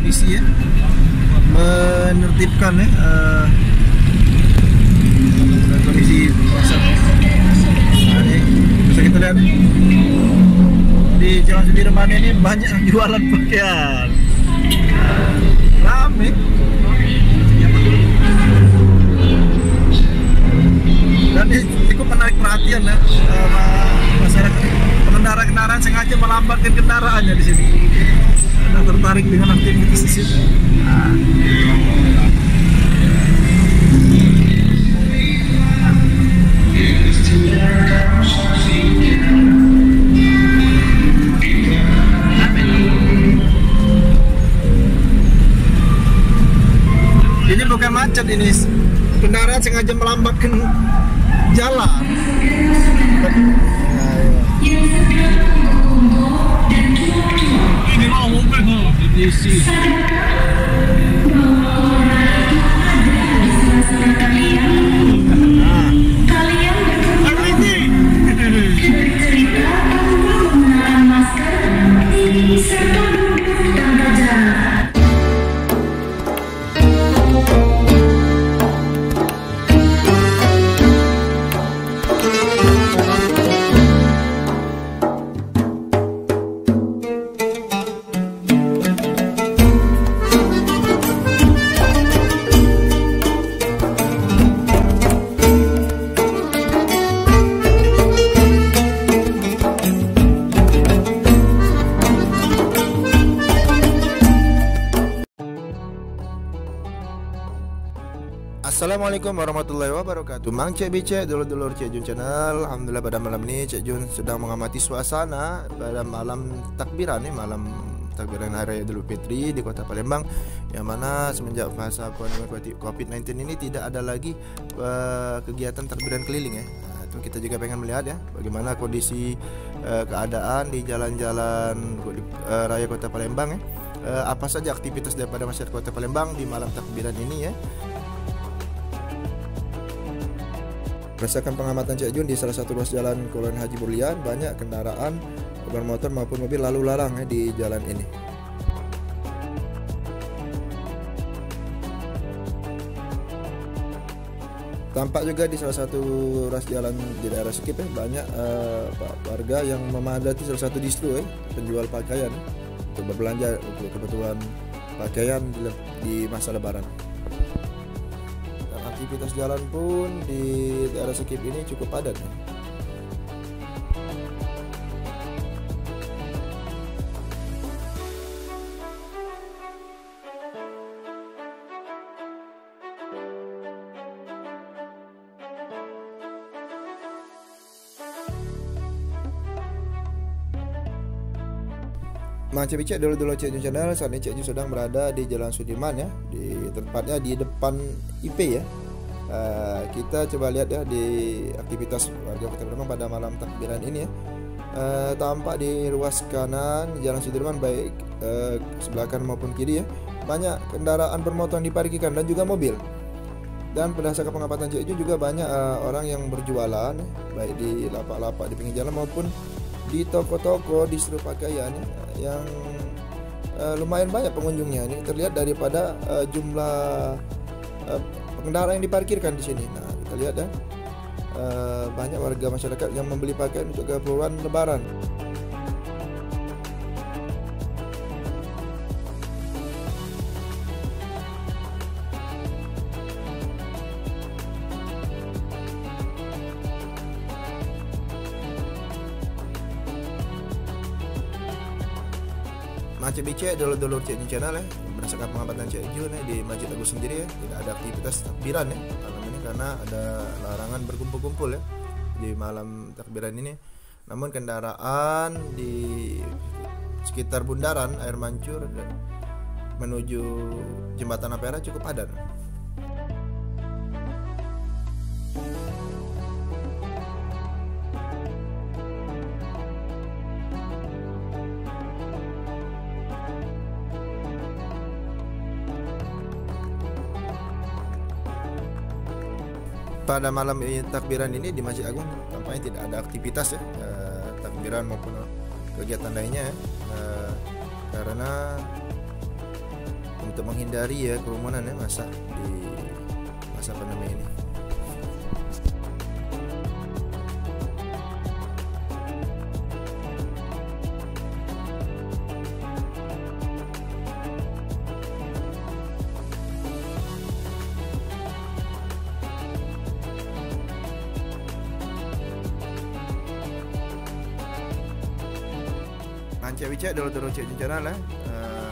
polisi ya menertibkan ya kondisi pasar. Nah, ini bisa kita lihat di Jalan Sudirman ini banyak jualan pakaian. Rame. Dan ini cukup menarik perhatian ya masyarakat. Pengendara kendaraan sengaja melambatkan kendaraannya di sini. Karena tertarik dengan aktivitas di sini. Ini bukan macet, ini kendaraan sengaja melambatkan jalan. Ini mau di sini. Assalamualaikum warahmatullahi wabarakatuh. Mang Cek Bicek, dulur-dulur Cek Jun channel. Alhamdulillah pada malam ini Cek Jun sedang mengamati suasana pada malam takbiran nih, malam takbiran Hari Raya Idul Fitri di Kota Palembang, yang mana semenjak masa COVID-19 ini tidak ada lagi kegiatan takbiran keliling ya. Nah, itu kita juga pengen melihat ya bagaimana kondisi keadaan di jalan-jalan raya Kota Palembang ya. Apa saja aktivitas daripada masyarakat Kota Palembang di malam takbiran ini ya. Berdasarkan pengamatan Cek Jun di salah satu ruas jalan Kolon Haji Burlian, banyak kendaraan bermotor maupun mobil lalu lalang ya di jalan ini. Tampak juga di salah satu ruas jalan di daerah Skip ya, banyak warga yang memadati salah satu distro ya, penjual pakaian untuk berbelanja untuk kebutuhan pakaian di masa Lebaran. Aktivitas jalan pun di daerah Skip ini cukup padat ya. Mang Cek Bicek, dulu-dulu Cek Jun channel. Saat ini Cek Jun sedang berada di Jalan Sudirman ya, di tempatnya di depan IP ya. Kita coba lihat ya di aktivitas warga Kota Palembang pada malam takbiran ini ya. Tampak di ruas kanan Jalan Sudirman, baik sebelah kanan maupun kiri ya, banyak kendaraan bermotor yang diparkirkan dan juga mobil. Dan berdasarkan pengamatan Cek Jun juga banyak orang yang berjualan baik di lapak-lapak di pinggir jalan maupun di toko-toko distro pakaian ya, yang lumayan banyak pengunjungnya. Ini terlihat daripada jumlah kendaraan yang diparkirkan di sini. Nah, kita lihat ya, banyak warga masyarakat yang membeli pakaian untuk keperluan Lebaran. Mang Cek Bicek, dulur-dulur Cek Jun channel ya. Berdasarkan pengamatan Cek Jun ya, di Masjid Agung sendiri ya, tidak ada aktivitas takbiran ya malam ini karena ada larangan berkumpul-kumpul ya di malam takbiran ini. Namun kendaraan di sekitar bundaran Air Mancur menuju Jembatan Ampera cukup padat. Pada malam takbiran ini di Masjid Agung tampaknya tidak ada aktivitas ya, takbiran maupun kegiatan lainnya ya, karena menghindari ya kerumunan ya masa di masa pandemi ini. Cewek-cewek dulu cek jalan lah.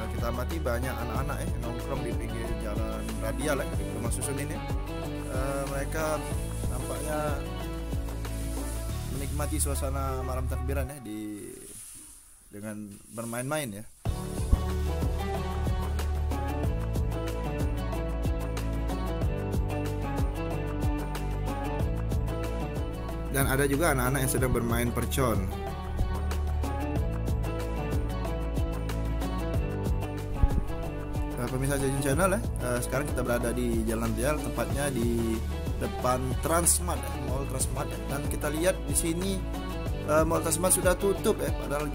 Kita amati banyak anak-anak nongkrong di pinggir jalan radial di rumah susun ini. Mereka nampaknya menikmati suasana malam takbiran ya dengan bermain-main ya. Dan ada juga anak-anak yang sedang bermain percon. Pemirsa Jejun Channel sekarang kita berada di Jalan Radial, tepatnya di depan Transmart Mall Transmart dan kita lihat di sini Mall Transmart sudah tutup padahal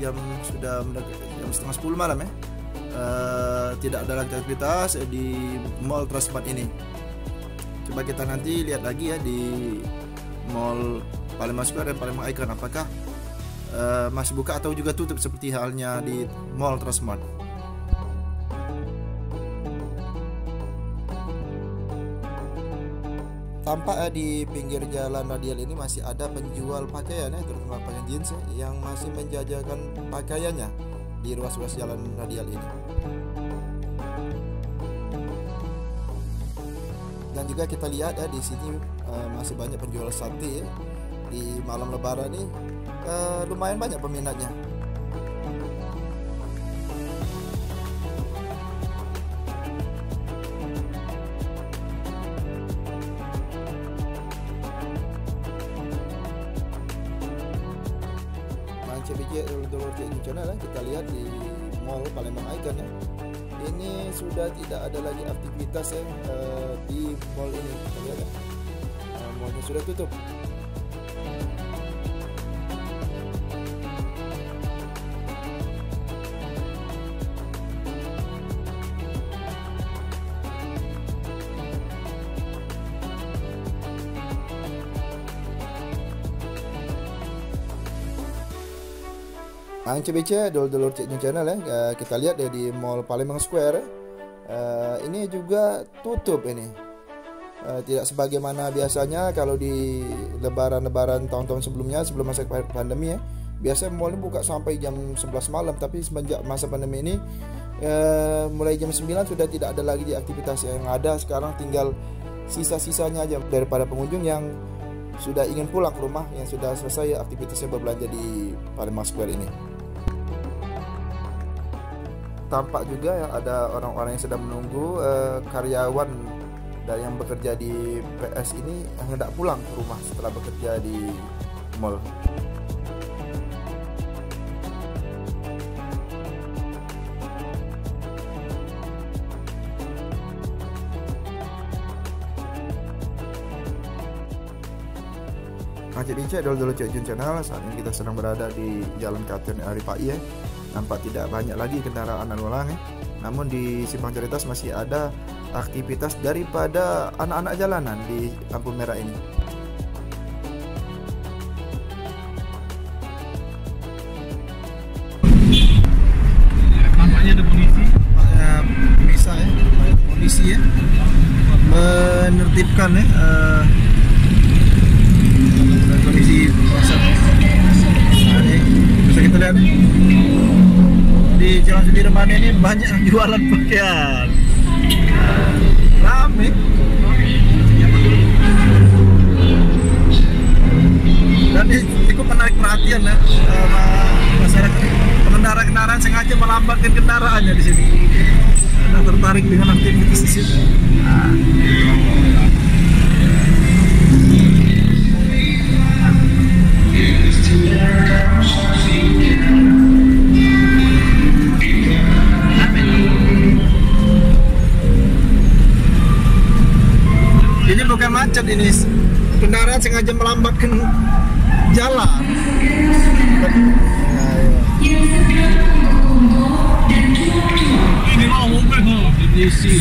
sudah jam setengah 10 malam tidak ada lagi aktivitas di Mall Transmart ini. Coba kita nanti lihat lagi ya di Mall Palembang Square dan Palembang Icon, apakah masih buka atau juga tutup seperti halnya di Mall Transmart. Tampak di pinggir jalan radial ini masih ada penjual pakaian terutama pakaian jeans yang masih menjajakan pakaiannya di ruas-ruas jalan radial ini. Dan juga kita lihat di sini masih banyak penjual sate di malam Lebaran ini, lumayan banyak peminatnya. Kita lihat di Mall Palembang Icon ini sudah tidak ada lagi aktivitas di mall ini. Kita lihat mallnya sudah tutup. CBC dulur Cik Jun Channel kita lihat di Mall Palembang Square ini juga tutup ini. Tidak sebagaimana biasanya kalau di lebaran tahun-tahun sebelumnya sebelum masa pandemi biasanya mall ini buka sampai jam 11 malam, tapi semenjak masa pandemi ini mulai jam 9 sudah tidak ada lagi aktivitas. Yang ada sekarang tinggal sisa-sisanya aja daripada pengunjung yang sudah ingin pulang ke rumah, yang sudah selesai aktivitasnya berbelanja di Palembang Square ini. Tampak juga ada orang-orang yang sedang menunggu karyawan dari yang bekerja di PS ini yang hendak pulang ke rumah setelah bekerja di mall. Cek dulu Cik Jun Channel, saat ini kita sedang berada di Jalan Kapten Ari Pai Nampak tidak banyak lagi kendaraan lalu lalang namun di Simpang Caritas masih ada aktivitas daripada anak-anak jalanan di lampu merah ini. Nampaknya ada polisi. Bisa polisi menertibkan kondisi pasar. Nah, ini bisa kita lihat di Jalan Sudirman ini banyak jualan pakaian. Rame. Dan ini cukup menarik perhatian masyarakat. Pengendara-kendaraan sengaja melambatkan kendaraannya di sini. Karena tertarik dengan aktivitas di sini. Ini bukan macet, ini kendaraan sengaja melambatkan jalan. Ini mau mobil isi.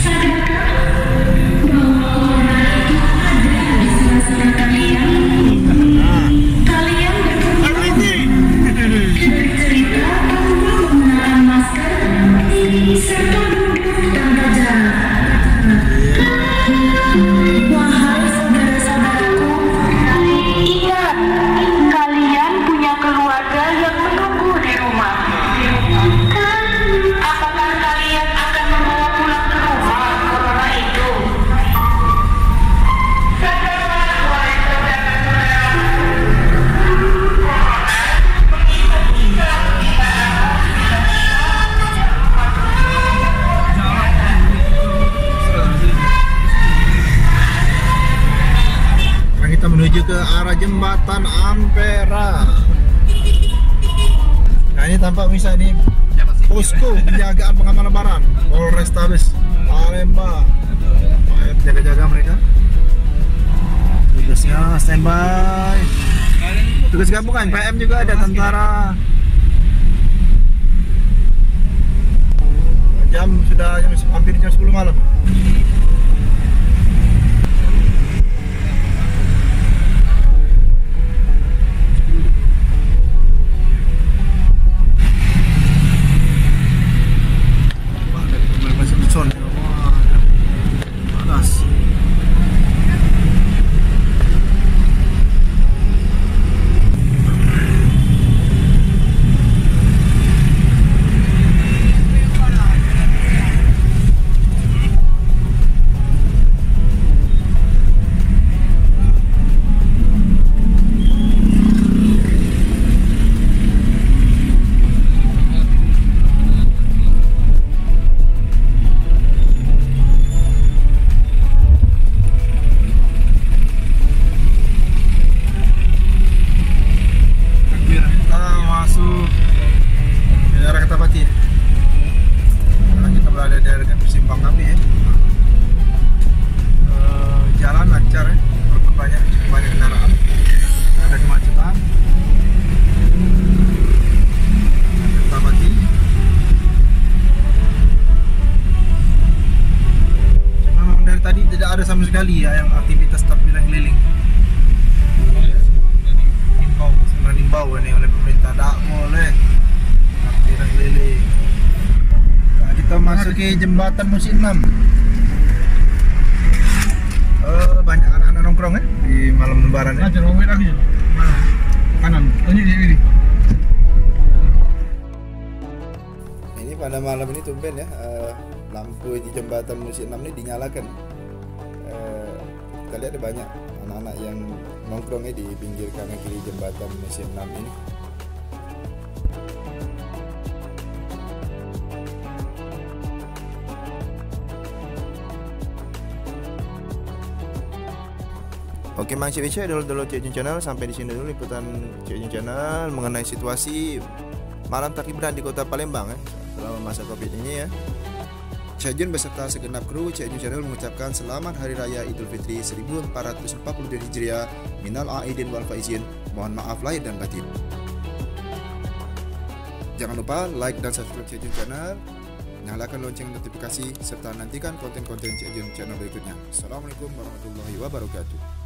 Kita menuju ke arah jembatan Ampera. Nah, ini tampak bisa nih posko penjagaan pengamanan lebaran Polrestabes Palembang. Jaga-jaga mereka. Tugasnya standby. Tugas gabungan PM juga ada, tentara. Jam sudah hampir jam 10 malam. Ada sama sekali ya yang aktivitas terbilang keliling. Himbau ini oleh pemerintah, tak boleh terbilang keliling. Nah, kita masuki jembatan Musi 6. Banyak anak-anak nongkrong ya di malam lebaran ya. Kanan, ini. Ini pada malam ini tumben ya, lampu di jembatan Musi 6 ini dinyalakan. Kita lihat ada banyak anak-anak yang nongkrongnya di pinggir kanan kiri jembatan Musi 6 ini. Oke, Mang Cik Wice, dulu Cik Jun Channel, sampai di sini dulu liputan Cik Jun Channel mengenai situasi malam takbiran di Kota Palembang ya, selama masa Covid ini ya. Cik Jun beserta segenap kru Cik Jun Channel mengucapkan selamat Hari Raya Idul Fitri 1442 Hijriah. Minal aidin wal faizin. Mohon maaf lahir dan batin. Jangan lupa like dan subscribe Cik Jun Channel, nyalakan lonceng notifikasi serta nantikan konten-konten Cik Jun Channel berikutnya. Assalamualaikum warahmatullahi wabarakatuh.